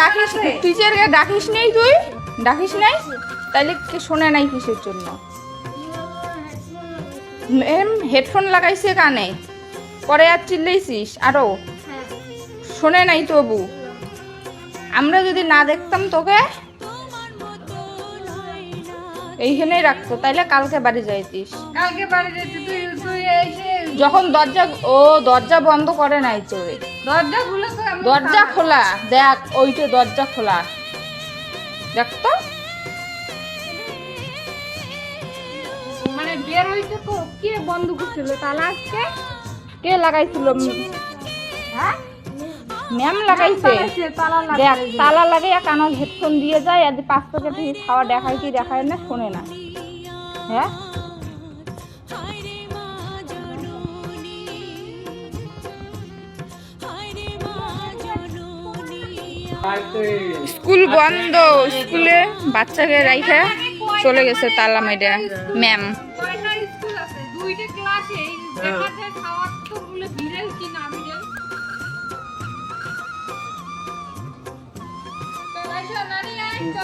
ডাকিস, টিচারকে ডাকিস নেই, তুই ডাকিস নাই, তাইলে কি শোনে নাই কিসের জন্য? ম্যাম হেডফোন লাগাইছে কানে, পরে আর চিল্লাইছিস আরো, শোনে নাই তবু। আমরা যদি না দেখতাম তোকে এইখানেই রাখতো, তাইলে কালকে বাড়ি যাইতিস। কালকে বাড়ি যেতে তুই তুই এসে যখন দরজা বন্ধ করে নাই তোরে, দরজা খুলে তো দরজা খোলা দেখ, ওইটা দরজা খোলা দেখ তো। মানে বের হইতে তো কে বন্ধ করছিল তালা আজকে? কে লাগাইছিল? হ্যাঁ ম্যাম লাগাইছে। তালা দেখ লাগাই তালা লাগাইয়া কানে হেডফোন দিয়ে যায়, আর 5 প্যাকেট খাওয়া দেখায় কি দেখায় না, শোনে না। হ্যাঁ স্কুল বন্ধ, স্কুলে বাচ্চাকে রাইখা চলে গেছে তালা মাইরা ম্যাম। কয়টা স্কুল আছে? দুইটা ক্লাসে দেখা যায় খাওয়ার তো বলে ভিড়েল কি না ভিড়েল। তো আইসা নানি আই তো